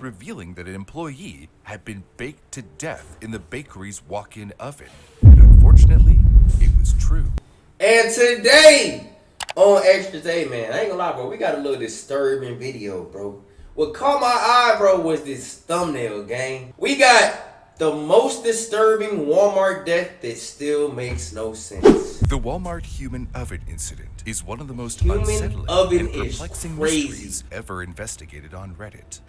revealing that an employee had been baked to death in the bakery's walk-in oven. And unfortunately, it was true. And today on Extra Day, man, I ain't gonna lie, bro, we got a little disturbing video, bro. What caught my eye, bro, was this thumbnail, gang. We got the most disturbing Walmart death that still makes no sense. The Walmart human oven incident is one of the most Human unsettling oven and is perplexing crazy. mysteries ever investigated on Reddit.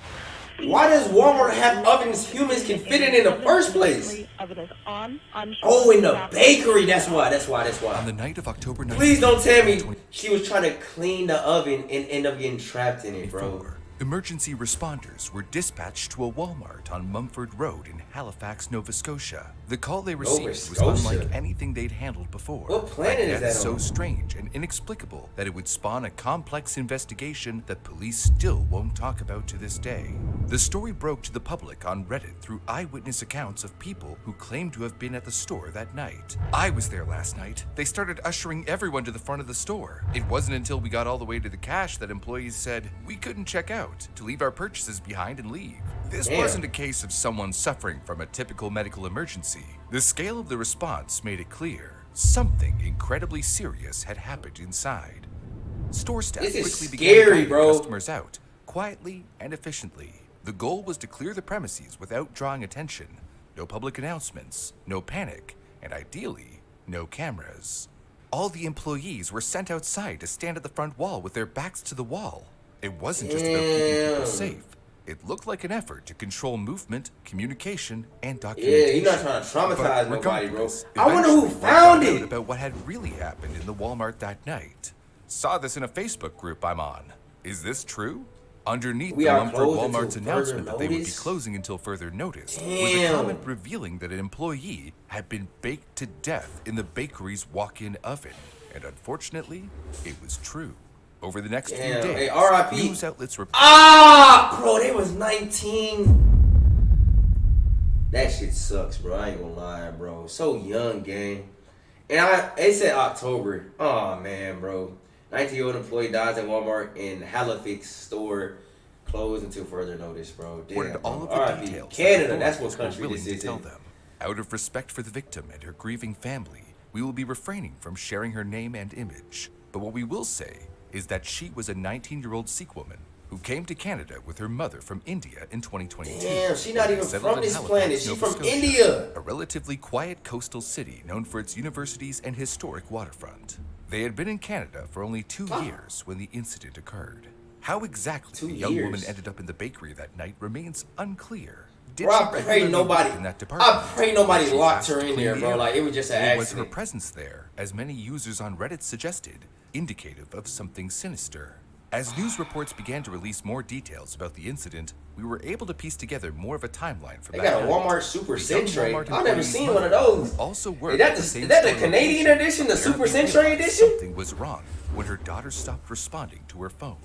Why does Walmart have ovens humans can fit in the first place? Oh, in the bakery. That's why. On the night of October 19th, Please don't tell me she was trying to clean the oven and end up getting trapped in it, bro. emergency responders were dispatched to a Walmart on Mumford Road in Halifax, Nova Scotia. The call they received was unlike anything they'd handled before. What planet is that so on? strange and inexplicable that it would spawn a complex investigation that police still won't talk about to this day. The story broke to the public on Reddit through eyewitness accounts of people who claimed to have been at the store that night. I was there last night. They started ushering everyone to the front of the store. It wasn't until we got all the way to the cash that employees said we couldn't check out, to leave our purchases behind and leave. This wasn't a case of someone suffering from a typical medical emergency. The scale of the response made it clear something incredibly serious had happened inside. Store staff quickly began guiding customers out, quietly and efficiently. The goal was to clear the premises without drawing attention. No public announcements, no panic, and ideally, no cameras. All the employees were sent outside to stand at the front wall with their backs to the wall. It wasn't just about keeping people safe. It looked like an effort to control movement, communication, and documentation. Yeah, you're not trying to traumatize nobody, bro. I wonder who found it. About what had really happened in the Walmart that night. Saw this in a Facebook group I'm on. Is this true? Underneath the Mumford Walmart's announcement that they would be closing until further notice was a comment revealing that an employee had been baked to death in the bakery's walk-in oven. And unfortunately, it was true. Over the next few days, news outlets reported... Bro, they was 19. That shit sucks, bro. I ain't gonna lie, bro. So young, gang. And they said October. Oh, man, bro. 19-year-old employee dies at Walmart in Halifax store. Closed until further notice, bro. Damn, all of the details. Canada, that's what country this is. Tell them. Out of respect for the victim and her grieving family, we will be refraining from sharing her name and image. But what we will say is that she was a 19-year-old Sikh woman who came to Canada with her mother from India in 2022. Damn, she's not even from this planet. She's from India. A relatively quiet coastal city known for its universities and historic waterfront. They had been in Canada for only 2 years when the incident occurred. How exactly the young woman ended up in the bakery that night remains unclear. I pray nobody locked her in there, bro. Like, it was just an accident. Was her presence there, as many users on Reddit suggested, indicative of something sinister? As news reports began to release more details about the incident, we were able to piece together more of a timeline from that. They got a Walmart Super Century. I've never seen one of those. Also is that the Canadian edition, the Super Century edition? Something was wrong when her daughter stopped responding to her phone.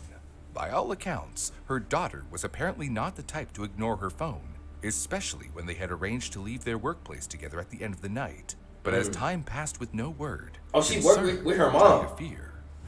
By all accounts, her daughter was apparently not the type to ignore her phone, especially when they had arranged to leave their workplace together at the end of the night. But as time passed with no word, she worked with her mom.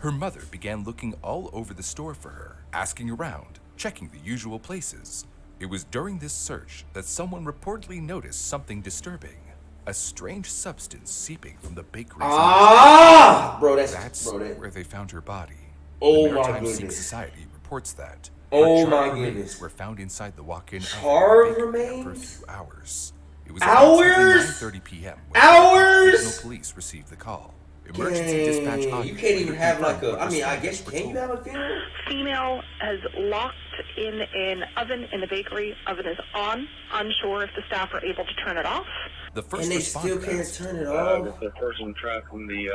Her mother began looking all over the store for her, asking around, checking the usual places. It was during this search that someone reportedly noticed something disturbing. A strange substance seeping from the bakery. Bro, that's where they found her body. Oh the my goodness. Sikh Society reports that. Oh my goodness. Were found inside the walk-in charred remains for a few hours. It was hours. 9:30 p.m. Hours. Police received the call. Emergency dispatch audio. You can't even have like a. I mean, I guess can you have a funeral? Female has locked in an oven in the bakery. Oven is on. Unsure if the staff are able to turn it off. The first and they still can't turn it off. The person trapped in the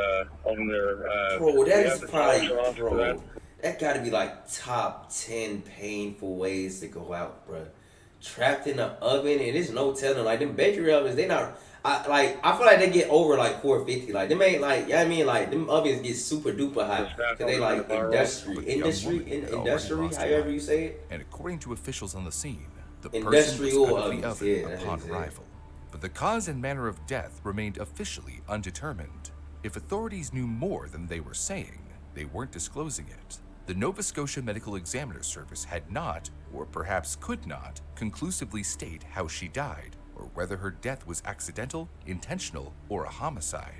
on their. Bro, that is probably bro. That got to be like top 10 painful ways to go out, bro. Trapped in the oven, and there's no telling. Like them bakery ovens, they not. I feel like they get over like 450. Like them ain't like, you know what I mean? Like them ovens get super duper hot because they like industry, however you say it. And according to officials on the scene, the industrial person was out of the oven upon arrival. But the cause and manner of death remained officially undetermined. If authorities knew more than they were saying, they weren't disclosing it. The Nova Scotia Medical Examiner Service had not or perhaps could not, conclusively state how she died, or whether her death was accidental, intentional, or a homicide.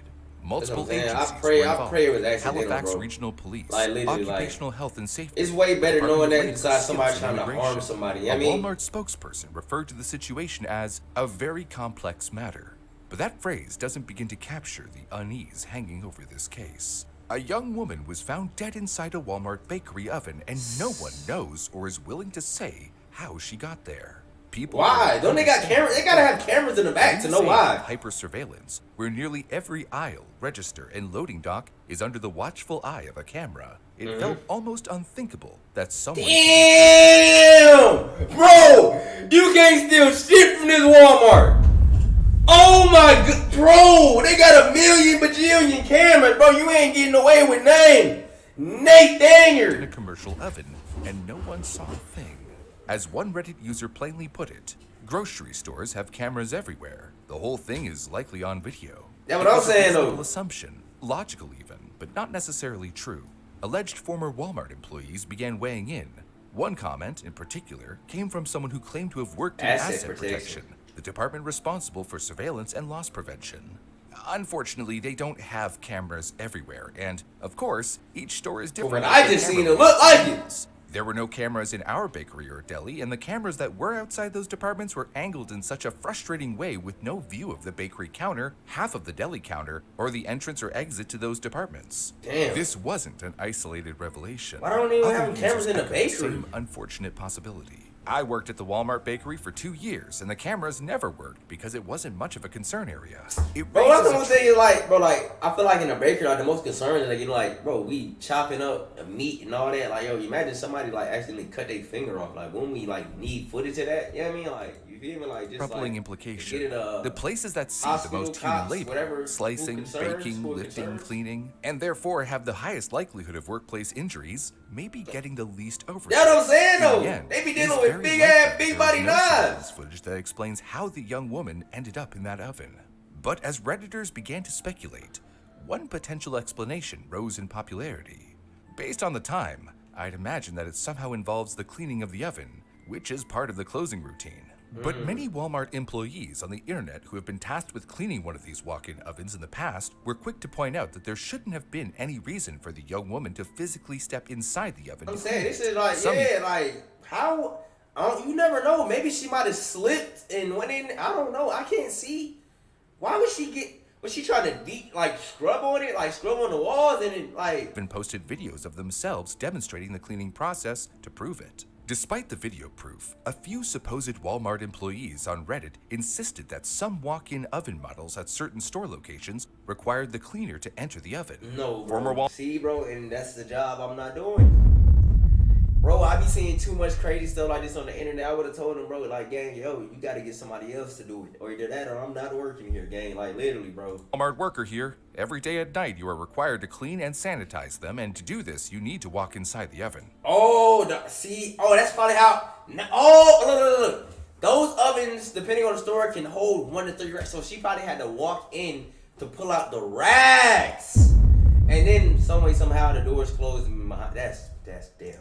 Multiple agencies were involved. I pray it was accidental, Halifax bro. Regional Police, Like, literally, Occupational Health and Safety. It's way better Department knowing of that Labor, besides somebody Skills trying and to harm Immigration. somebody. You know A what I mean? Walmart spokesperson referred to the situation as a very complex matter. But that phrase doesn't begin to capture the unease hanging over this case. A young woman was found dead inside a Walmart bakery oven, and no one knows or is willing to say how she got there. People Why? Don't they got cameras? They gotta have cameras in the back to know why. Hyper surveillance, where nearly every aisle, register, and loading dock is under the watchful eye of a camera. It felt almost unthinkable that someone. Damn! Bro! You can't steal shit from this Walmart! Oh my god, bro! They got a million bajillion cameras, bro. You ain't getting away with nothing. Nate Danger. In a commercial oven, and no one saw a thing. As one Reddit user plainly put it, grocery stores have cameras everywhere. The whole thing is likely on video. That's what I'm saying, though. It was a assumption, logical even, but not necessarily true. Alleged former Walmart employees began weighing in. One comment, in particular, came from someone who claimed to have worked in asset protection, the department responsible for surveillance and loss prevention. Unfortunately, they don't have cameras everywhere, and, of course, each store is different. I just seen it look like it. There were no cameras in our bakery or deli, and the cameras that were outside those departments were angled in such a frustrating way with no view of the bakery counter, half of the deli counter, or the entrance or exit to those departments. Damn. This wasn't an isolated revelation. Why don't they even Other have cameras users in the echoed bakery? Same unfortunate possibility. I worked at the Walmart bakery for 2 years, and the cameras never worked because it wasn't much of a concern area. Bro, that's the one thing is like, bro, like, I feel like in a bakery, like, the most concern is, like, you know, like, bro, we chopping up meat and all that. Like, yo, imagine somebody, like, accidentally cut their finger off. Like, when we, like, need footage of that, you know what I mean? Like, you feel me? Like, just, troubling like, implication. get it, The places that see the most hospital, human labor, whatever, slicing, food concerns, baking, food lifting, concerns. cleaning, and therefore have the highest likelihood of workplace injuries, may be getting the least oversight. That's what I'm saying, In though. the end, They be it dealing is with very big likely ass, big there body is no knives. surveillance footage that explains how the young woman ended up in that oven. But as Redditors began to speculate, one potential explanation rose in popularity. Based on the time, I'd imagine that it somehow involves the cleaning of the oven, which is part of the closing routine. But many Walmart employees on the internet who have been tasked with cleaning one of these walk-in ovens in the past were quick to point out that there shouldn't have been any reason for the young woman to physically step inside the oven. I'm to saying, clean this it. is like, Some yeah, like, how, you never know. Maybe she might have slipped and went in, I don't know. I can't see. Why would she get, was she trying to scrub on it, like scrub on the walls and it, like. even posted videos of themselves demonstrating the cleaning process to prove it. Despite the video proof, a few supposed Walmart employees on Reddit insisted that some walk-in oven models at certain store locations required the cleaner to enter the oven. No, Former bro. See, bro, and that's the job I'm not doing. Bro, I be seeing too much crazy stuff like this on the internet. I would have told them, bro, like, gang, yo, you got to get somebody else to do it. Or either that or I'm not working here, gang. Like, literally, bro. Walmart worker here. Every day at night, you are required to clean and sanitize them, and to do this, you need to walk inside the oven. Oh, that's probably how. Look. Those ovens, depending on the store, can hold 1 to 3 racks. So she probably had to walk in to pull out the racks. And then some way, somehow, the doors closed behind. That's damn.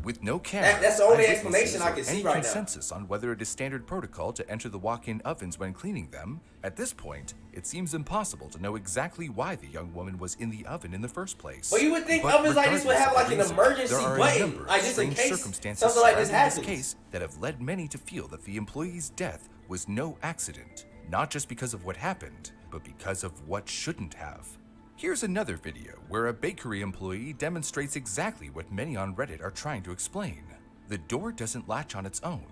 With no camera, That's the only eyewitnesses explanation I or can see any right now. consensus on whether it is standard protocol to enter the walk-in ovens when cleaning them. At this point, it seems impossible to know exactly why the young woman was in the oven in the first place. Well, you would think But ovens like this would have like an regardless of the reason, emergency there are a button, number of like just in strange case circumstances something like this surrounding happens. case that have led many to feel that the employee's death was no accident, not just because of what happened, but because of what shouldn't have. Here's another video where a bakery employee demonstrates exactly what many on Reddit are trying to explain. The door doesn't latch on its own.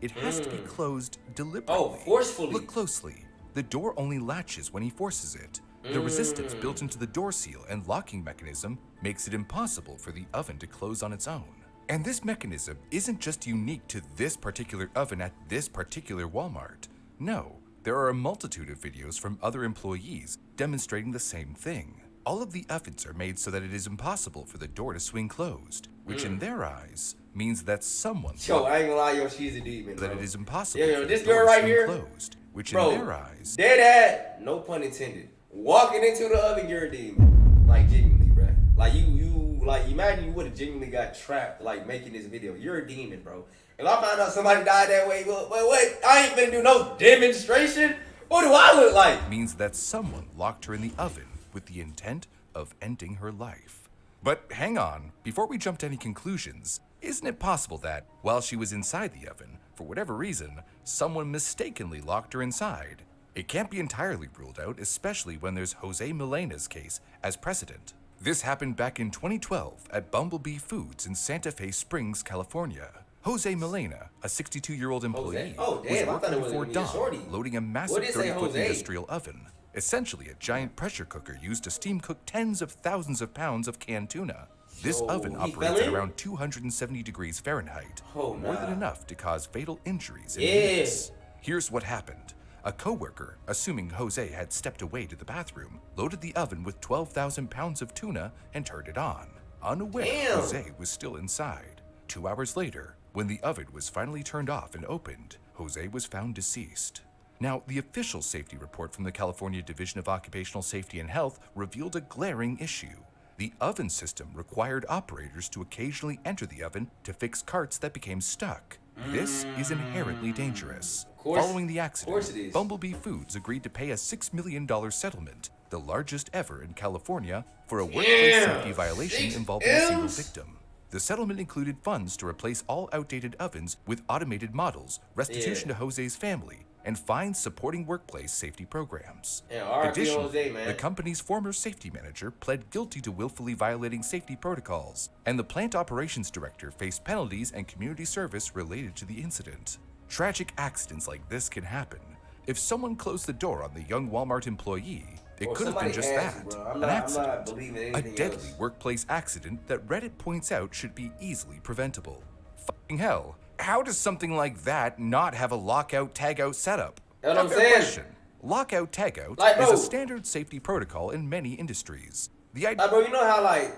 It has to be closed deliberately. Oh, forcefully. Look closely. The door only latches when he forces it. The resistance built into the door seal and locking mechanism makes it impossible for the oven to close on its own. And this mechanism isn't just unique to this particular oven at this particular Walmart. No, there are a multitude of videos from other employees demonstrating the same thing. All of the ovens are made so that it is impossible for the door to swing closed, which in their eyes means that someone Yo, I ain't gonna lie, yo, she's a demon, bro. that it is impossible Yo, for this the door girl to right swing here, closed, which bro, in their eyes dead ass, no pun intended. Walking into the oven, you're a demon. Like, genuinely, bro. Like, you, like, imagine you would have genuinely got trapped, like, making this video. You're a demon, bro. If I find out somebody died that way, what? I ain't finna do no demonstration. What do I look like? Means that someone locked her in the oven with the intent of ending her life. But hang on, before we jump to any conclusions, isn't it possible that, while she was inside the oven, for whatever reason, someone mistakenly locked her inside? It can't be entirely ruled out, especially when there's Jose Milena's case as precedent. This happened back in 2012 at Bumblebee Foods in Santa Fe Springs, California. Jose Milena, a 62-year-old employee, Oh, damn, I was thought it working was before gonna be a shorty. dawn, loading a What massive did it say, 30-foot Jose? industrial oven, essentially a giant pressure cooker used to steam cook tens of thousands of pounds of canned tuna. This Yo, oven he operates fell at in? around 270 degrees Fahrenheit, Oh, more nah. than enough to cause fatal injuries in Yeah. minutes. Here's what happened. A coworker, assuming Jose had stepped away to the bathroom, loaded the oven with 12,000 pounds of tuna and turned it on, unaware Damn. Jose was still inside. 2 hours later, when the oven was finally turned off and opened, Jose was found deceased. Now, the official safety report from the California Division of Occupational Safety and Health revealed a glaring issue. The oven system required operators to occasionally enter the oven to fix carts that became stuck. This is inherently dangerous. course- Following the of course it accident, is. Bumblebee Foods agreed to pay a $6 million settlement, the largest ever in California, for a workplace safety violation involving a single victim. The settlement included funds to replace all outdated ovens with automated models, restitution to Jose's family, and fines supporting workplace safety programs. Yeah, R.I.P. Additionally, Jose, man. the company's former safety manager pled guilty to willfully violating safety protocols, and the plant operations director faced penalties and community service related to the incident. Tragic accidents like this can happen. If someone closed the door on the young Walmart employee, it Or could have been somebody just had that, to, bro. I'm an not accident. believing A anything deadly else. workplace accident that Reddit points out should be easily preventable. Fucking hell, how does something like that not have a lockout tagout setup? That's what A I'm fair saying. question. Lockout tagout Like, is bro. a standard safety protocol in many industries. The idea Like, bro, you know how, like,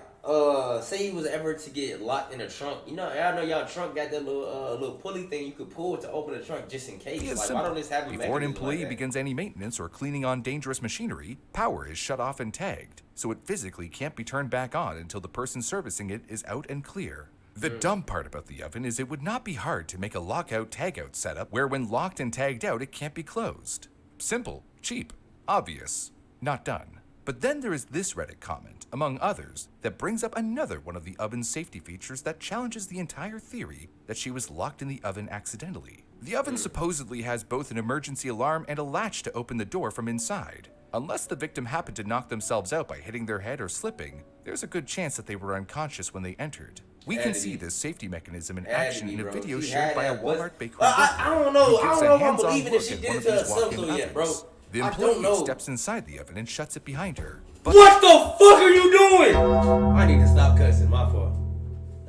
say you was ever to get locked in a trunk. You know, I know y'all trunk got that little pulley thing you could pull to open the trunk just in case. is Like, simple. why don't this have a Before an mechanism employee like that? begins any maintenance or cleaning on dangerous machinery, power is shut off and tagged, so it physically can't be turned back on until the person servicing it is out and clear. The dumb part about the oven is it would not be hard to make a lockout tagout setup where when locked and tagged out it can't be closed. Simple, cheap, obvious, not done. But then there is this Reddit comment, among others, that brings up another one of the oven's safety features that challenges the entire theory that she was locked in the oven accidentally. The oven supposedly has both an emergency alarm and a latch to open the door from inside. Unless the victim happened to knock themselves out by hitting their head or slipping, there's a good chance that they were unconscious when they entered. We can Had to see be. this safety mechanism in Had to action be, in a bro. video She shared had by a that, but- Walmart bakery I worker don't know. who I gives don't a know if I'm hands-on believing look if she at did one it of to these herself walk-in though yet, bro. ovens. The I employee don't know. steps inside the oven and shuts it behind her. But What the fuck are you doing? I need to stop cussing. My fault.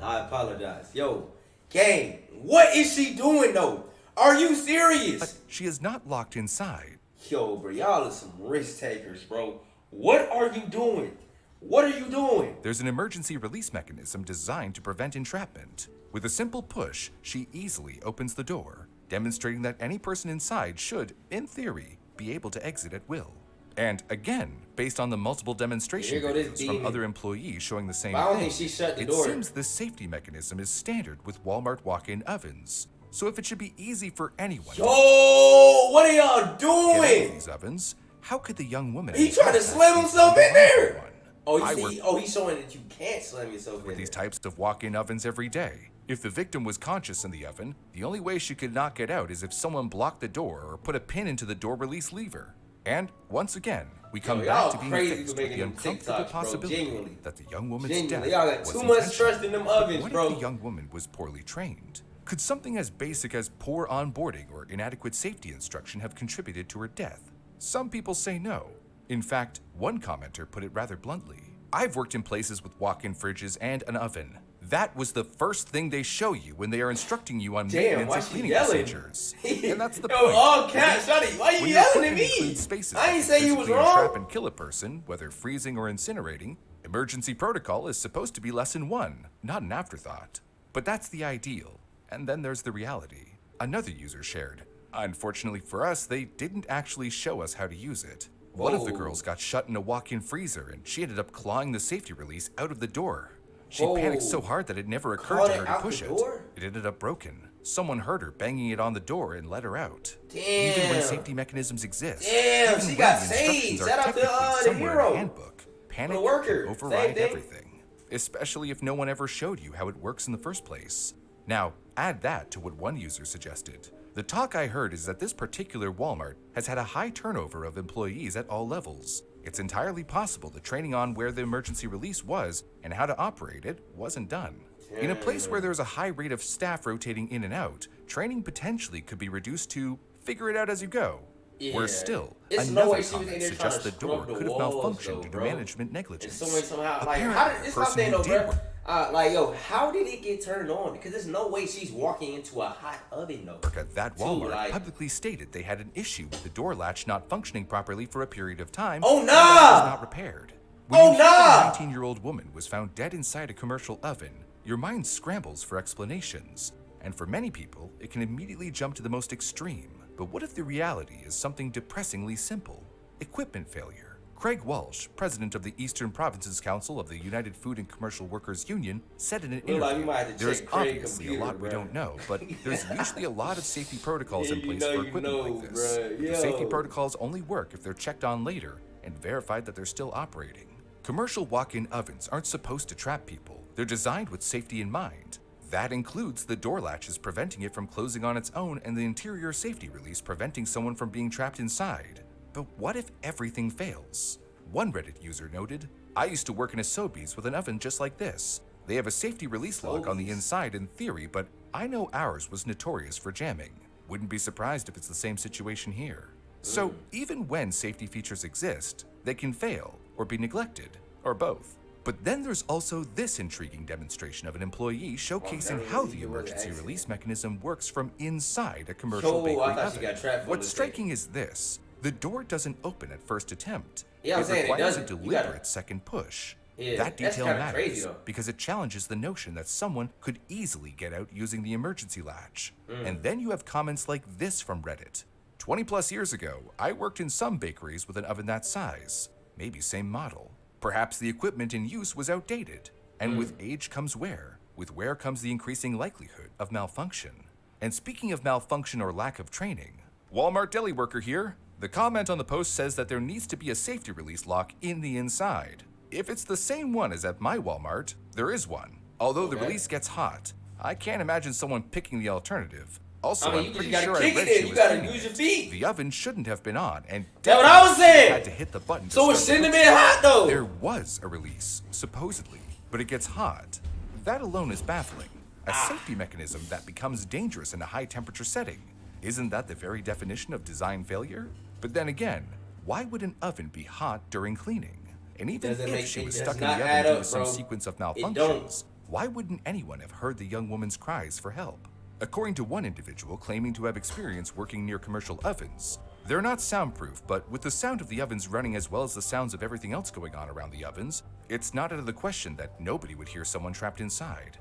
I apologize. Yo, gang, what is she doing though? Are you serious? she is not locked inside. Yo, bro, y'all are some risk takers, bro. What are you doing? What are you doing? There's an emergency release mechanism designed to prevent entrapment. With a simple push, she easily opens the door, demonstrating that any person inside should, in theory, be able to exit at will. And again, based on the multiple demonstration Here go this videos from demon. other employees showing the same But I don't thing, think she shut the it door. seems this safety mechanism is standard with Walmart walk-in ovens. So if it should be easy for anyone to Yo, what are y'all get out of doing? these ovens, how could the young woman He trying to inside slam be himself the in there. one? Oh, I you work see? Oh, he's showing that you can't slam yourself in with these there. types of walk-in ovens every day. If the victim was conscious in the oven, the only way she could not get out is if someone blocked the door or put a pin into the door release lever. And once again, we come Yo, back y'all to being crazy faced for with the making them uncomfortable TikToks, bro, possibility genuinely. that the young woman's Genuinely, death y'all got was too much intentional. trust in them But ovens, what bro. if the young woman was poorly trained? Could something as basic as poor onboarding or inadequate safety instruction have contributed to her death? Some people say no. In fact, one commenter put it rather bluntly. I've worked in places with walk-in fridges and an oven. That was the first thing they show you when they are instructing you on Damn, maintenance why and she cleaning yelling? procedures. And that's the Yo, point. all caps, shawty, why you When your yelling at equipment me? includes spaces I that ain't can say you was physically entrap wrong. and kill a person, whether freezing or incinerating, emergency protocol is supposed to be lesson one, not an afterthought. But that's the ideal. And then there's the reality. Another user shared. Unfortunately for us, they didn't actually show us how to use it. One of the Whoa. girls got shut in a walk-in freezer and she ended up clawing the safety release out of the door. She Whoa. panicked so hard that it never occurred Clawed to it her to out push the it. door? It ended up broken. Someone heard her banging it on the door and let her out. Damn. Even when safety mechanisms exist, Damn, even she when got the saved. instructions Shout are out to technically the somewhere in hero. a handbook, panic The worker. can override Same thing. everything, especially if no one ever showed you how it works in the first place. Now, add that to what one user suggested. The talk I heard is that this particular Walmart has had a high turnover of employees at all levels. It's entirely possible the training on where the emergency release was and how to operate it wasn't done. In a place where there's a high rate of staff rotating in and out, training potentially could be reduced to figure it out as you go. Yeah. Where still, It's no another way she was in comment there suggests trying the to door scrub the could have walls, malfunctioned due to bro. management negligence. And somehow, like, Apparently, how did the it's not person saying who no, did bro? Like, yo, how did it get turned on? Because there's no way she's walking into a hot oven, though. work at that Walmart like, publicly stated they had an issue with the door latch not functioning properly for a period of time. Oh, and nah! that it was not repaired. When Oh, you hear nah! a 19-year-old woman was found dead inside a commercial oven, your mind scrambles for explanations. And for many people, it can immediately jump to the most extreme. But what if the reality is something depressingly simple? Equipment failure. Craig Walsh, president of the Eastern Provinces Council of the United Food and Commercial Workers Union, said in an Look like interview, we might have to there's check Craig's obviously a computer, lot we bruh." don't know, but there's usually a lot of safety protocols in Yeah, you place know for you equipment know, like this. bruh. The safety Yo. protocols only work if they're checked on later and verified that they're still operating. Commercial walk-in ovens aren't supposed to trap people. They're designed with safety in mind. That includes the door latches preventing it from closing on its own and the interior safety release preventing someone from being trapped inside. But what if everything fails? One Reddit user noted, I used to work in a Sobeys with an oven just like this. They have a safety release lock on the inside in theory, but I know ours was notorious for jamming. Wouldn't be surprised if it's the same situation here. So even when safety features exist, they can fail or be neglected, or both. But then there's also this intriguing demonstration of an employee showcasing how the emergency release mechanism works from inside a commercial bakery I thought she oven. got trapped for What's the striking is this. The door doesn't open at first attempt. Yeah, I'm it saying it requires a doesn't. You deliberate gotta- second push. Yeah, That that's detail kinda matters crazy, though. because it challenges the notion that someone could easily get out using the emergency latch. And then you have comments like this from Reddit. 20 plus years ago, I worked in some bakeries with an oven that size. Maybe same model. Perhaps the equipment in use was outdated. And with age comes wear. With wear comes the increasing likelihood of malfunction. And speaking of malfunction or lack of training, Walmart deli worker here. The comment on the post says that there needs to be a safety release lock in the inside. If it's the same one as at my Walmart, there is one. Although the Okay. release gets hot, I can't imagine someone picking the alternative. Also, I mean, I'm you pretty gotta sure I kick read it in. she You was gotta cleaning use your it. feet. The oven shouldn't have been on, and That's what I was saying. had to hit the button. So it start the shouldn't have cooking. been hot, though. There was a release, supposedly, but it gets hot. That alone is baffling. A safety mechanism that becomes dangerous in a high temperature setting. Isn't that the very definition of design failure? But then again, why would an oven be hot during cleaning? And even Doesn't if make she was sense. stuck in Does the not oven add due up, to some bro. sequence of It don't. malfunctions, why wouldn't anyone have heard the young woman's cries for help? According to one individual claiming to have experience working near commercial ovens, they're not soundproof, but with the sound of the ovens running as well as the sounds of everything else going on around the ovens, it's not out of the question that nobody would hear someone trapped inside.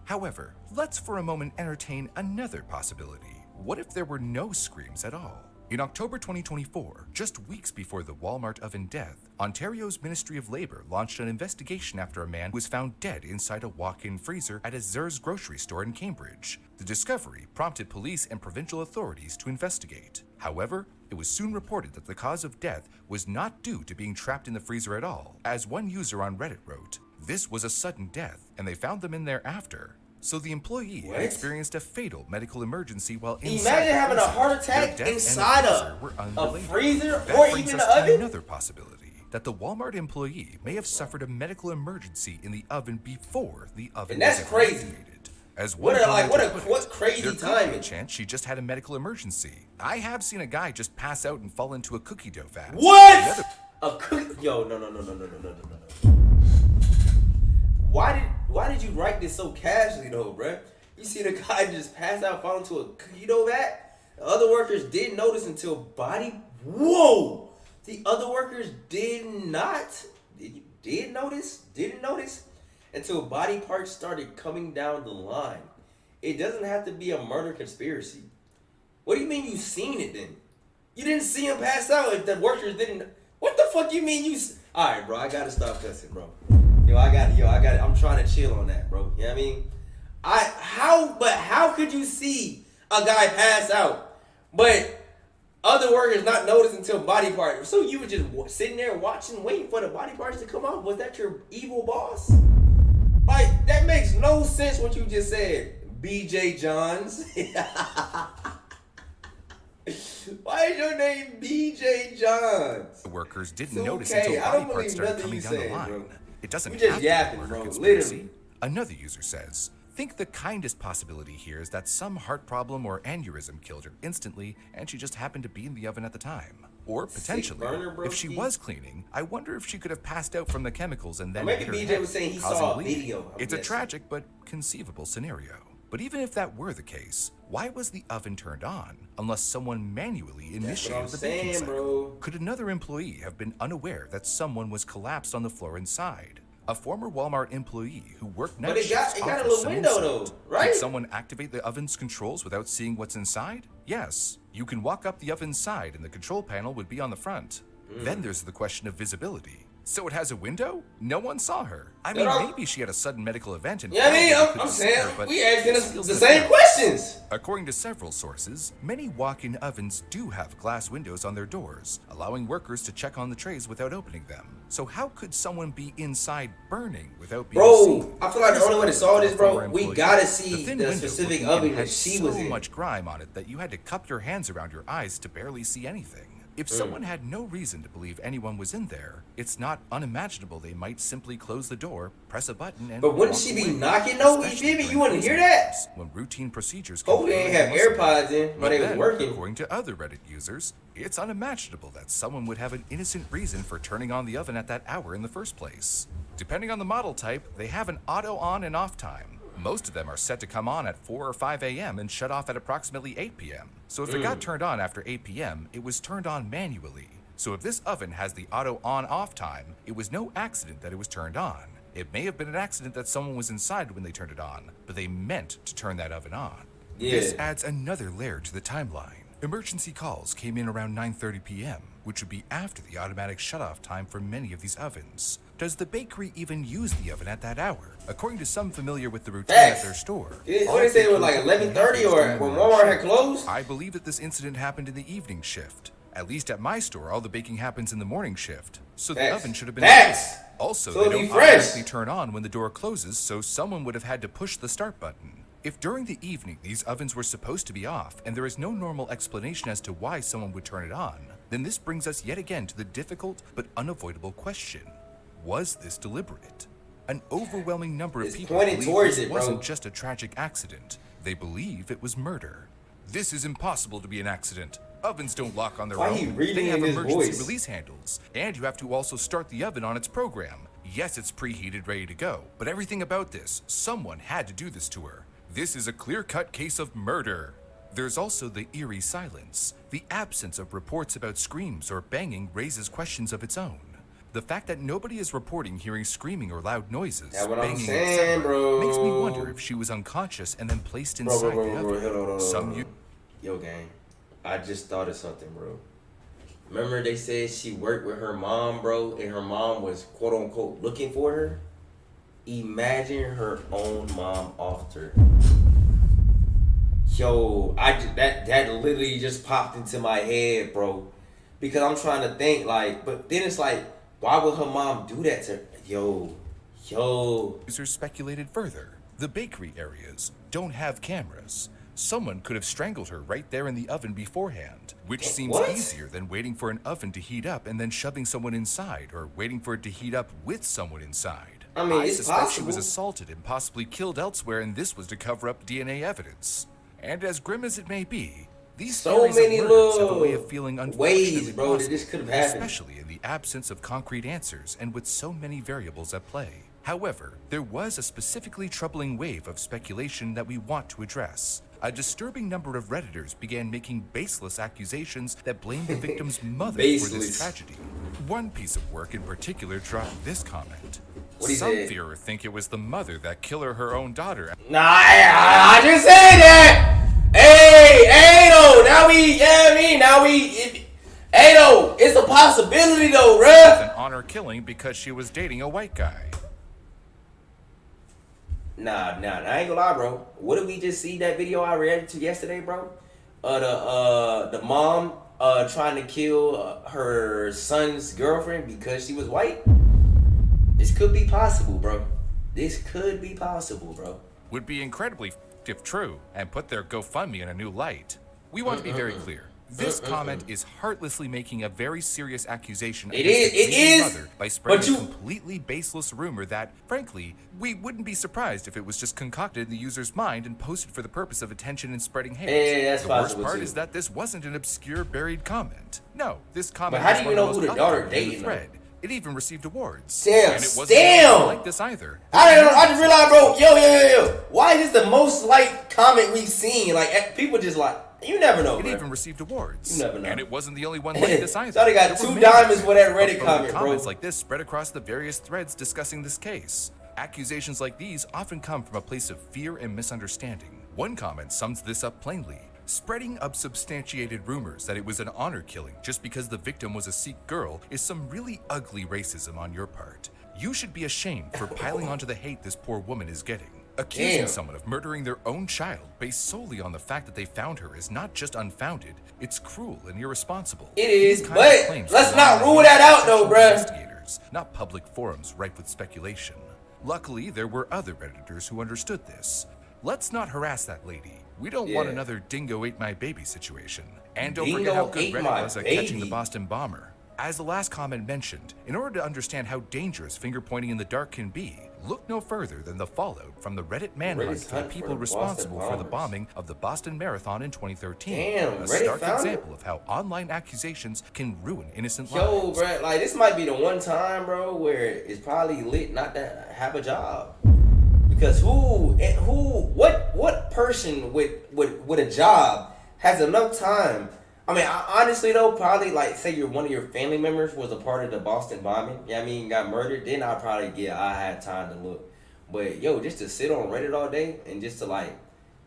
However, let's for a moment entertain another possibility. What if there were no screams at all? In October 2024, just weeks before the Walmart oven death, Ontario's Ministry of Labour launched an investigation after a man was found dead inside a walk-in freezer at a Zers grocery store in Cambridge. The discovery prompted police and provincial authorities to investigate. However, it was soon reported that the cause of death was not due to being trapped in the freezer at all. As one user on Reddit wrote, this was a sudden death, and they found them in there after. So the employee What? had experienced a fatal medical emergency while inside Imagine the having a freezer. heart Their attack death and inside freezer were a unrelated. freezer That or brings even us the to oven. another possibility, that the Walmart employee may have suffered a medical emergency in the oven before the oven And that's was crazy. activated. As What one a- like, commenter what put it, crazy there could be timing. a chance she just had a medical emergency. I have seen a guy just pass out and fall into a cookie dough vat. What? The other A cook? Yo, no. Why did you write this so casually though, bruh? You see the guy just pass out, fall into a cookie dough vat. The other workers didn't notice until body. Whoa! The other workers did not. Didn't notice until body parts started coming down the line. It doesn't have to be a murder conspiracy. What do you mean you seen it then? You didn't see him pass out if the workers didn't. What the fuck you mean you? All right, bro. I gotta stop cussing, bro. Yo, I got it. I'm trying to chill on that, bro. You know what I mean? How could you see a guy pass out, but other workers not notice until body part? So you were just sitting there watching, waiting for the body parts to come off? Was that your evil boss? Like, that makes no sense what you just said, BJ Johns. Why is your name BJ Johns? The workers didn't It's notice okay. until I body don't parts believe started nothing coming you down the saying, line. bro. It doesn't You just have to be yapping, a bro, conspiracy. literally. Another user says, think the kindest possibility here is that some heart problem or aneurysm killed her instantly and she just happened to be in the oven at the time. Or potentially, burner, if she broski. was cleaning, I wonder if she could have passed out from the chemicals and then Maybe hit her BJ head, was saying he causing saw a bleeding. video, I'm It's a guessing. tragic but conceivable scenario. But even if that were the case, why was the oven turned on unless someone manually initiated the baking cycle? bro. Could another employee have been unaware that someone was collapsed on the floor inside? A former Walmart employee who worked night But it got shifts a offers little some window insight. though, right? Did someone activate the oven's controls without seeing what's inside? Yes. You can walk up the oven's side and the control panel would be on the front. Then there's the question of visibility. So it has a window? No one saw her. I mean, maybe she had a sudden medical event and Yeah, I mean, probably I'm couldn't see saying her, but we asking it us feels the the same same. questions. According to several sources, many walk-in ovens do have glass windows on their doors, allowing workers to check on the trays without opening them. So how could someone be inside burning without being seen? Bro, I feel like the only way to solve this, bro, Former we employee. gotta The see thin the window specific looking in oven had that she so was in. much grime on it that you had to cup your hands around your eyes to barely see anything. If someone had no reason to believe anyone was in there, it's not unimaginable they might simply close the door, press a button, and But wouldn't walk she be away. knocking though? You Especially feel me? during You wouldn't hear closing that? hours, when routine procedures Oh, they ain't have AirPods in But while they was then, working. according to other Reddit users, it's unimaginable that someone would have an innocent reason for turning on the oven at that hour in the first place. Depending on the model type, they have an auto on and off time. Most of them are set to come on at 4 or 5 a.m. and shut off at approximately 8 p.m. So if it got turned on after 8 p.m., it was turned on manually. So if this oven has the auto on-off time, it was no accident that it was turned on. It may have been an accident that someone was inside when they turned it on, but they meant to turn that oven on. Yeah. This adds another layer to the timeline. Emergency calls came in around 9:30 p.m., which would be after the automatic shutoff time for many of these ovens. Does the bakery even use the oven at that hour? According to some familiar with the routine at their store, What they say it was like 11:30 or when Walmart had closed? I believe that this incident happened in the evening shift. At least at my store, all the baking happens in the morning shift, so the Facts. oven should have been Facts. open. Also, So they it'd don't be fresh. automatically turn on when the door closes, so someone would have had to push the start button. If during the evening these ovens were supposed to be off, and there is no normal explanation as to why someone would turn it on, then this brings us yet again to the difficult but unavoidable question. Was this deliberate? An overwhelming number of It's people pointing believe towards this it, bro. wasn't just a tragic accident. They believe it was murder. This is impossible to be an accident. Ovens don't lock on their Why own. he reading They have in his emergency voice? release handles, and you have to also start the oven on its program. Yes, it's preheated, ready to go, but everything about this, someone had to do this to her. This is a clear-cut case of murder. There's also the eerie silence. The absence of reports about screams or banging raises questions of its own. The fact that nobody is reporting hearing screaming or loud noises, That's what I'm banging, saying, etc., bro. makes me wonder if she was unconscious and then placed Bro, inside bro, the bro, oven. hold on. Some Yo, gang, I just thought of something, bro. Remember they said she worked with her mom, bro, and her mom was quote unquote looking for her? Imagine her own mom offed her. Yo, that literally just popped into my head, bro. Because I'm trying to think, like, but then it's like, why would her mom do that to her? Yo. users speculated further. The bakery areas don't have cameras. Someone could have strangled her right there in the oven beforehand, which seems What? easier than waiting for an oven to heat up and then shoving someone inside, or waiting for it to heat up with someone inside. I mean, it's suspect she possible. was assaulted and possibly killed elsewhere, and this was to cover up DNA evidence. And as grim as it may be, these So theories many of murders have a way little of feeling ways, unfortunately bro, that possible, this could have happened. especially in the absence of concrete answers and with so many variables at play. However, there was a specifically troubling wave of speculation that we want to address. A disturbing number of Redditors began making baseless accusations that blamed the victim's mother for this Baseless. tragedy. One piece of work in particular dropped this comment. What he Some said? fear or think it was the mother that killed her own daughter. Nah, I just said that. Hey, though. Hey, though. It's a possibility, though, bruh. An honor killing because she was dating a white guy. Nah, I ain't gonna lie, bro. What did we just see that video I reacted to yesterday, bro? The mom trying to kill her son's girlfriend because she was white. This could be possible, bro. This could be possible, bro. Would be incredibly if true and put their GoFundMe in a new light. We want to be very clear. This comment is heartlessly making a very serious accusation against the Canadian mother by spreading a completely baseless rumor that, frankly, we wouldn't be surprised if it was just concocted in the user's mind and posted for the purpose of attention and spreading hate. Yeah, that's the worst possible part too. is that this wasn't an obscure buried comment. No, this comment But how was do you one know of who the the most daughter upvoted in the dating, thread. It even received awards. Damn, and it wasn't like this either. I just realized, bro. Yo. Why is this the most liked comment we've seen? Like people just like. You never know, It bro. even received awards. You never know. And it wasn't the only one like this either. Thought he got There were 2 many diamonds for that Reddit upvoted comment, bro. Comments like this spread across the various threads discussing this case. Accusations like these often come from a place of fear and misunderstanding. One comment sums this up plainly. Spreading unsubstantiated rumors that it was an honor killing just because the victim was a Sikh girl is some really ugly racism on your part. You should be ashamed for piling onto the hate this poor woman is getting. Accusing someone of murdering their own child based solely on the fact that they found her is not just unfounded, it's cruel and irresponsible. It is, These kinds but of claims let's rely not on rule that out though, sexual bruh. investigators, not public forums rife with speculation. Luckily, there were other Redditors who understood this. Let's not harass that lady. We don't want another dingo ate my baby situation. And don't forget how good Reddit was at catching the Boston bomber. As the last comment mentioned, in order to understand how dangerous finger pointing in the dark can be, look no further than the fallout from the Reddit manhunt to the people responsible for the bombing of the Boston Marathon in 2013. A stark example of how online accusations can ruin innocent lives. Yo, bro, like this might be the one time, bro, where it's probably lit not to have a job. Because what person with a job has enough time? I mean, honestly though, probably like say one of your family members was a part of the Boston bombing. Yeah, I mean, got murdered. Then I had time to look. But yo, just to sit on Reddit all day and just to like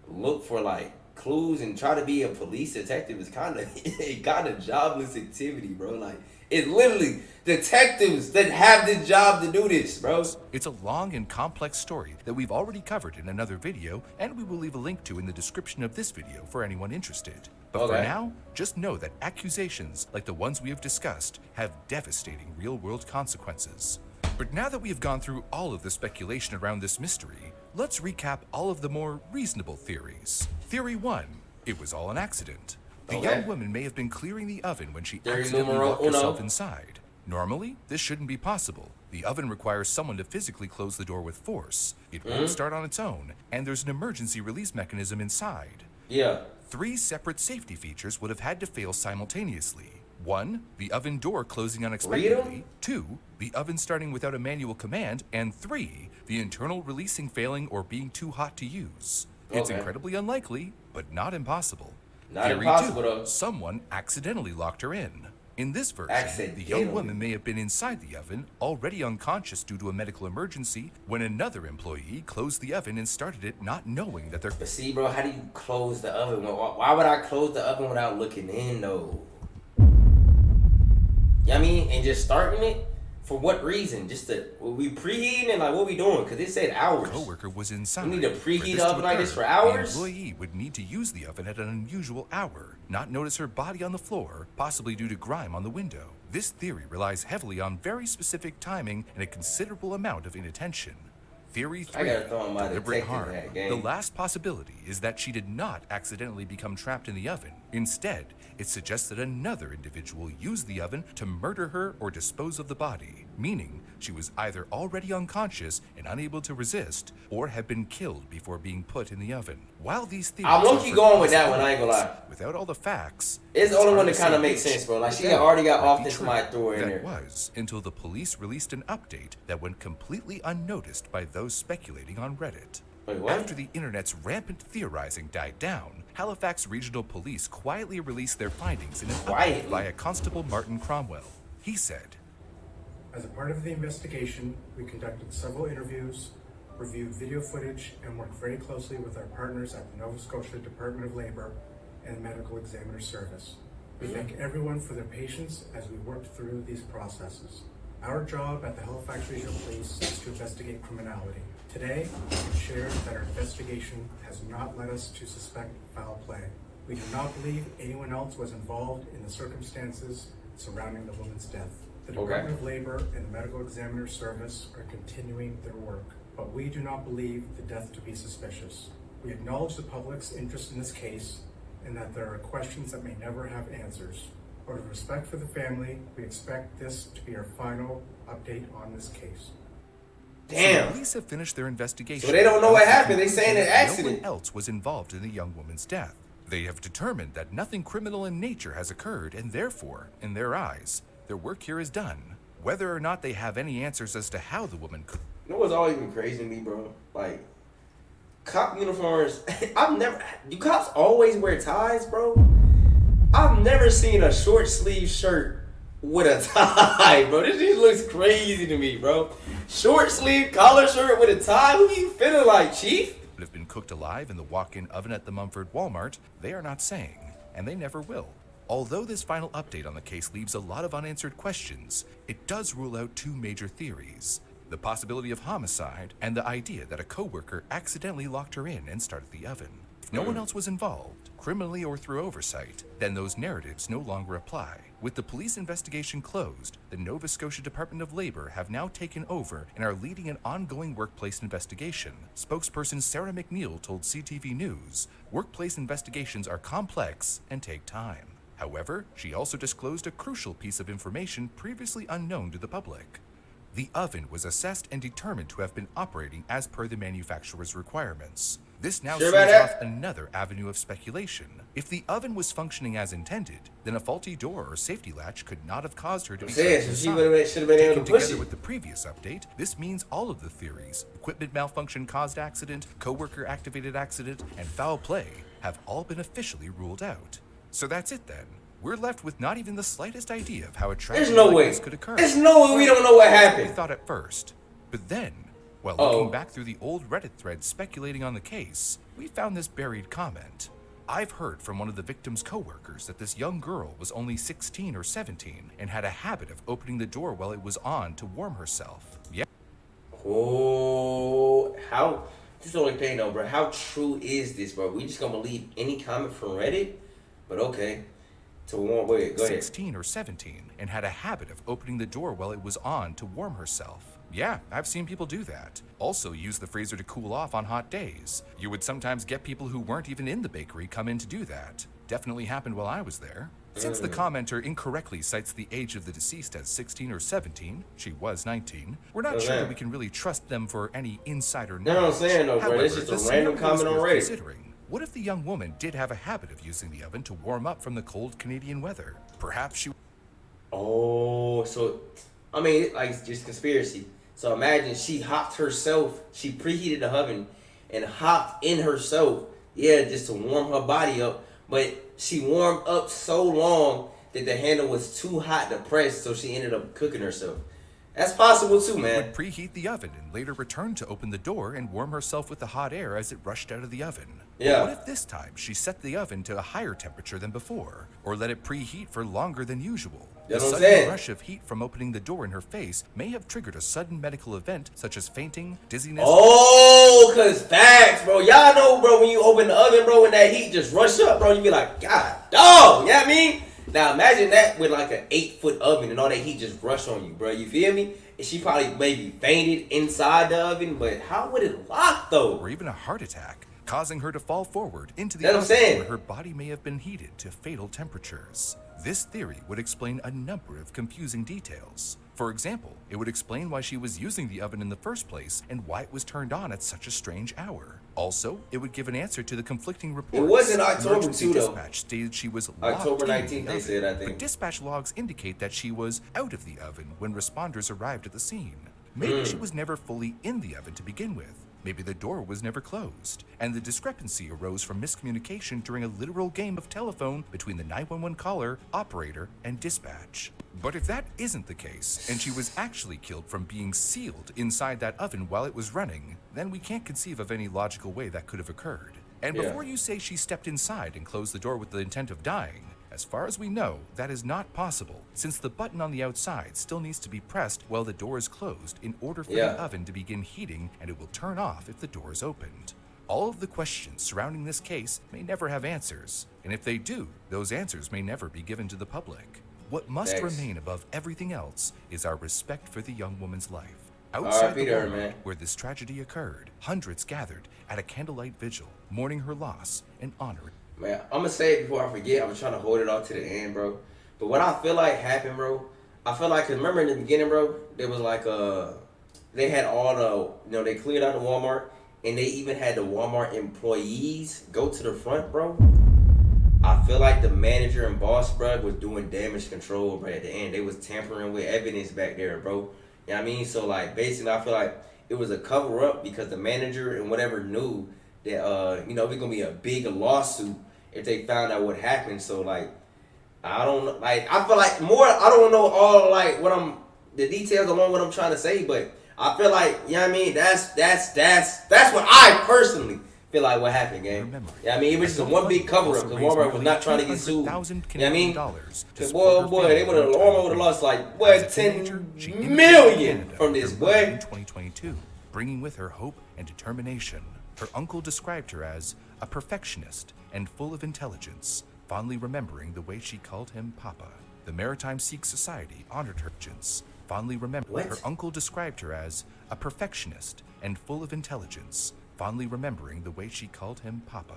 look for like clues and try to be a police detective is kind of jobless activity, bro. Like it's literally detectives that have this job to do this, bro. It's a long and complex story that we've already covered in another video, and we will leave a link to in the description of this video for anyone interested. But for now, just know that accusations like the ones we have discussed have devastating real-world consequences. But now that we have gone through all of the speculation around this mystery, let's recap all of the more reasonable theories. Theory 1, it was all an accident. The young woman may have been clearing the oven when she accidentally locked herself inside. Normally, this shouldn't be possible. The oven requires someone to physically close the door with force. It won't start on its own, and there's an emergency release mechanism inside. 3 separate safety features would have had to fail simultaneously. 1, the oven door closing unexpectedly. 2, the oven starting without a manual command. And 3, the internal releasing failing or being too hot to use. It's incredibly unlikely, but not impossible. Theory 2, someone accidentally locked her in. In this version, the young woman may have been inside the oven, already unconscious due to a medical emergency, when another employee closed the oven and started it not knowing that they're... But see, bro, how do you close the oven? Why would I close the oven without looking in, though? You know what I mean? And just starting it? For what reason? Just to... We preheating and like, what we doing? Because it said hours. The coworker was inside. We need to preheat the oven like this for hours? The employee would need to use the oven at an unusual hour, not notice her body on the floor, possibly due to grime on the window. This theory relies heavily on very specific timing and a considerable amount of inattention. Theory 3, deliberate harm. The last possibility is that she did not accidentally become trapped in the oven. Instead, it suggests that another individual used the oven to murder her or dispose of the body, meaning she was either already unconscious and unable to resist, or had been killed before being put in the oven. While these theories I'm low-key going with that one, I ain't gonna lie. Without all the facts, it's the only one that kind of makes sense, bro. Like, she already got off this might throw in there. That was until the police released an update that went completely unnoticed by those speculating on Reddit. Wait, what? After the internet's rampant theorizing died down, Halifax Regional Police quietly released their findings in an update by Constable Martin Cromwell. He said, "As a part of the investigation, we conducted several interviews, reviewed video footage, and worked very closely with our partners at the Nova Scotia Department of Labor and Medical Examiner Service. We thank everyone for their patience as we worked through these processes. Our job at the Halifax Regional Police is to investigate criminality, Today, we can share that our investigation has not led us to suspect foul play. We do not believe anyone else was involved in the circumstances surrounding the woman's death. The Department of Labor and the Medical Examiner Service are continuing their work, but we do not believe the death to be suspicious. We acknowledge the public's interest in this case and that there are questions that may never have answers. Out of respect for the family, we expect this to be our final update on this case. Damn. So police have finished their investigation. So they don't know what happened. They saying an No accident. one else was involved in the young woman's death. They have determined that nothing criminal in nature has occurred, and therefore, in their eyes, their work here is done. Whether or not they have any answers as to how the woman could. You know what's always been crazy to me, bro? Like, cop uniforms. Do cops always wear ties, bro? I've never seen a short sleeve shirt with a tie, bro. This just looks crazy to me, bro. Short sleeve collar shirt with a tie? Who you feeling like, Chief? Have been cooked alive in the walk-in oven at the Mumford Walmart, they are not saying, and they never will. Although this final update on the case leaves a lot of unanswered questions, it does rule out two major theories: the possibility of homicide and the idea that a coworker accidentally locked her in and started the oven. If no one else was involved, criminally or through oversight, then those narratives no longer apply. With the police investigation closed, the Nova Scotia Department of Labor have now taken over and are leading an ongoing workplace investigation. Spokesperson Sarah McNeil told CTV News, "Workplace investigations are complex and take time." However, she also disclosed a crucial piece of information previously unknown to the public. The oven was assessed and determined to have been operating as per the manufacturer's requirements. This now Sure throws about off another avenue of speculation. If the oven was functioning as intended, then a faulty door or safety latch could not have caused her to be So she should have been able to push together it. with the previous update, this means all of the theories, equipment malfunction caused accident, coworker activated accident, and foul play, have all been officially ruled out. So that's it then. We're left with not even the slightest idea of how a tragedy There's no like way. this could occur. There's no way we don't know what We happened. thought at first. But then, while looking back through the old Reddit threads speculating on the case, we found this buried comment. "I've heard from one of the victim's coworkers that this young girl was only 16 or 17 and had a habit of opening the door while it was on to warm herself." Yeah. Oh, how? This is the only thing though, bro. How true is this, bro? We just gonna believe any comment from Reddit? But okay. To warm, wait, go ahead. 16 or 17 and had a habit of opening the door while it was on to warm herself. Yeah, I've seen people do that. Also use the freezer to cool off on hot days. You would sometimes get people who weren't even in the bakery come in to do that. Definitely happened while I was there. Since the commenter incorrectly cites the age of the deceased as 16 or 17, she was 19, we're not sure that we can really trust them for any insider knowledge. That's what I'm saying though, bro. However, It's just the a random scenario is comment on worth Reddit. considering. What if the young woman did have a habit of using the oven to warm up from the cold Canadian weather? Perhaps she... Oh, so I mean, like just conspiracy. So imagine she hopped herself. She preheated the oven and hopped in herself. Yeah, just to warm her body up. But she warmed up so long that the handle was too hot to press, so she ended up cooking herself. That's possible too, man. would preheat the oven and later return to open the door and warm herself with the hot air as it rushed out of the oven. Yeah. But what if this time she set the oven to a higher temperature than before, or let it preheat for longer than usual? That's the what I'm sudden saying. rush of heat from opening the door in her face may have triggered a sudden medical event such as fainting, dizziness. Oh, cause facts, bro. Y'all know, bro, when you open the oven, bro, when that heat just rush up, bro, you be like, God, dog. You know what I mean? Now imagine that with like an 8-foot oven and all that heat just rush on you, bro. You feel me? And she probably maybe fainted inside the oven, but how would it lock though? Or even a heart attack, causing her to fall forward into the That's what I'm oven saying. where her body may have been heated to fatal temperatures. This theory would explain a number of confusing details. For example, it would explain why she was using the oven in the first place and why it was turned on at such a strange hour. Also, it would give an answer to the conflicting reports. It wasn't October Emergency 2 though. dispatch stated she was locked October in the 19th, they oven, said, I but think. dispatch logs indicate that she was out of the oven when responders arrived at the scene. Maybe she was never fully in the oven to begin with. Maybe the door was never closed, and the discrepancy arose from miscommunication during a literal game of telephone between the 911 caller, operator, and dispatch. But if that isn't the case, and she was actually killed from being sealed inside that oven while it was running, then we can't conceive of any logical way that could have occurred. And Yeah. before you say she stepped inside and closed the door with the intent of dying, As far as we know, that is not possible, since the button on the outside still needs to be pressed while the door is closed in order for the oven to begin heating, and it will turn off if the door is opened. All of the questions surrounding this case may never have answers, and if they do, those answers may never be given to the public. What must remain above everything else is our respect for the young woman's life. Outside the Walmart where this tragedy occurred, hundreds gathered at a candlelight vigil, mourning her loss and honoring. Man, I'm gonna say it before I forget. I'm trying to hold it off to the end, bro. But what I feel like happened, bro, I feel like, cause remember in the beginning, bro, there was like they had all the, they cleared out the Walmart, and they even had the Walmart employees go to the front, bro. I feel like the manager and boss, bro, was doing damage control, bro. At the end, they was tampering with evidence back there, bro. You know what I mean? So, like, basically, I feel like it was a cover-up because the manager and whatever knew that, it was going to be a big lawsuit if they found out what happened. So, like, I don't know. Like, I feel like I don't know all, like, the details along what I'm trying to say, but I feel like, you know what I mean? That's what I personally feel like what happened, gang. Yeah, I mean, it was just one big cover-up because Walmart was not trying to get sued. You know what I mean? Because, boy, they would have lost like, $10 million from this, boy. In 2022, bringing with her hope and determination. Her uncle described her as a perfectionist and full of intelligence, fondly remembering the way she called him Papa. The Maritime Sikh Society honored her intelligence, fondly remembering. Her uncle described her as a perfectionist and full of intelligence, fondly remembering the way she called him Papa.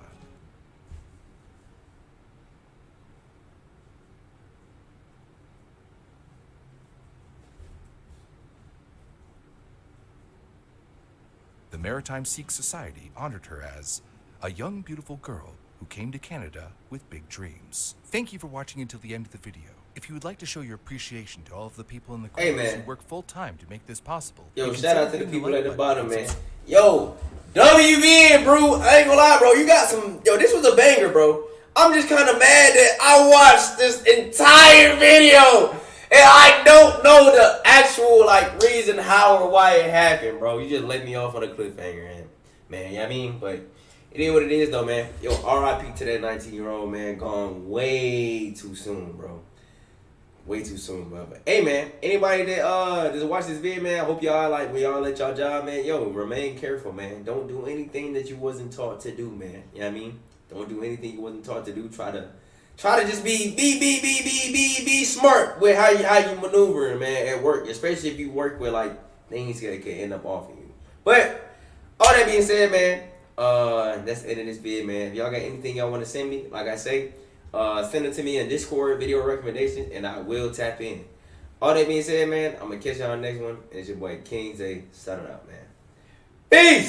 The Maritime Sikh Society honored her as a young, beautiful girl who came to Canada with big dreams. Thank you for watching until the end of the video. If you would like to show your appreciation to all of the people in the comments who work full time to make this possible. Yo, shout out to the people at the bottom, man. Yo, WBN, bro. I ain't gonna lie, bro. You got some. Yo, this was a banger, bro. I'm just kind of mad that I watched this entire video and I don't know the actual reason how or why it happened, bro. You just let me off on a cliffhanger, man. You know what I mean? But it is what it is, though, man. Yo, RIP to that 19-year-old, man. Gone way too soon, bro. Way too soon, bro. But, hey, man, anybody that just watch this video, man, I hope y'all we all at y'all job, man. Yo, remain careful, man. Don't do anything that you wasn't taught to do, man. You know what I mean? Don't do anything you wasn't taught to do. Try to just be smart with how you maneuver, man, at work, especially if you work with things that can end up off of you. But all that being said, man, that's the end of this video, man. If y'all got anything y'all want to send me, like I say, send it to me in Discord video recommendations, and I will tap in. All that being said, man, I'm gonna catch y'all on the next one. And it's your boy King Zay signing out, man. Peace.